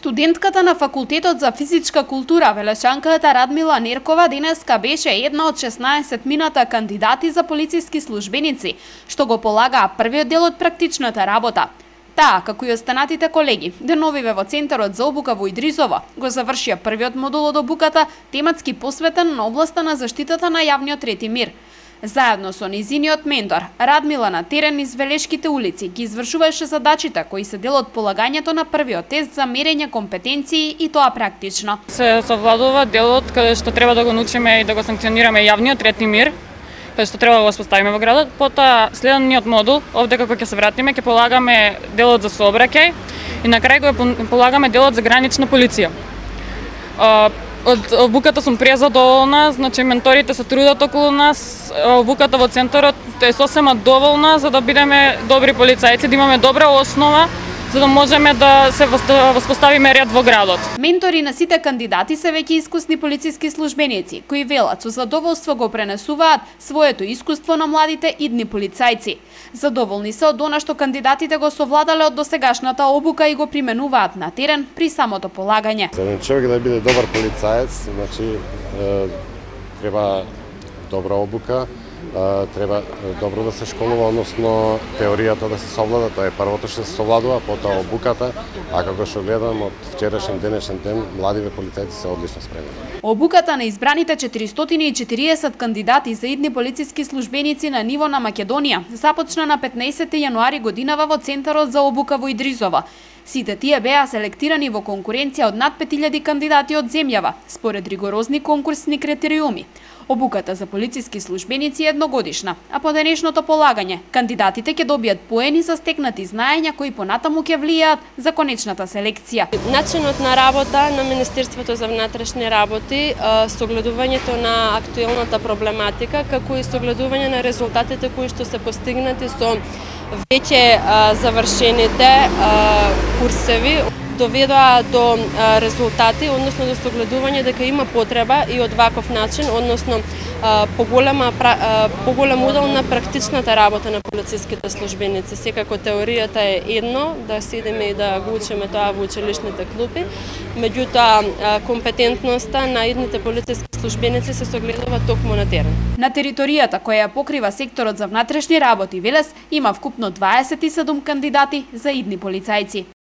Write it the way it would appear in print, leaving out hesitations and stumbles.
Студентката на Факултетот за физичка култура, Велешанката Радмила Неркова, денеска беше една од 16 мината кандидати за полициски службеници, што го полагаа првиот дел од практичната работа. Таа, како и останатите колеги, деновиве во Центарот за обука во Идризово, го завршија првиот модул од обуката, тематски посветен на областа на заштитата на јавниот ред и мир. Заедно со низиниот ментор, Радмила на терен низ Велешките улици ги извршуваше задачите кои се дел од полагањето на првиот тест за мерење компетенции и тоа практично. Се совладува делот каде што треба да го научиме и да го санкционираме јавниот ред и мир, каде што треба да го воспоставиме во градот. Потоа следниот модул, овде како ќе се вратиме, ќе полагаме делот за сообраќај и на крај го полагаме делот за гранична полиција. Од обуката сум презадоволна, значи менторите се трудат околу нас, обуката во центарот е сосема доволна за да бидеме добри полицајци, да имаме добра основа за да можеме да се воспоставиме ред во градот. Ментори на сите кандидати се веќе искусни полициски службеници, кои велат со задоволство го пренесуваат своето искуство на младите идни полицајци. Задоволни се од она што кандидатите го совладале од досегашната обука и го применуваат на терен при самото полагање. За еден човек да биде добар полицаец, значи треба добра обука, треба добро да се школува, односно теоријата да се совлада, тоа е првото што се совладува, потоа обуката, а како што гледам од вчерашен денешен ден, младиве полицајци се одлично спремени. Обуката на избраните 440 кандидати за идни полициски службеници на ниво на Македонија започна на 15 јануари годинава во Центарот за обука во Идризово. Сите тие беа селектирани во конкуренција од над 5000 кандидати од земјава, според ригорозни конкурсни критериуми. Обуката за полициски службеници е едногодишна, а по денешното полагање, кандидатите ќе добијат поени за стекнати знаења кои понатаму ќе влијаат за конечната селекција. Начинот на работа на Министерството за внатрешни работи, согледувањето на актуелната проблематика, како и согледување на резултатите кои што се постигнати со веќе завршените курсеви, доведоа до резултати, односно до согледување дека има потреба и од ваков начин, односно поголем удел на практичната работа на полициските службеници. Секако теоријата е едно, да седиме и да го учиме тоа во училишните клупи, меѓутоа компетентноста на идните полициски службеници се согледува токму на терен. На територијата која ја покрива секторот за внатрешни работи Велес има вкупно 27 кандидати за идни полицајци.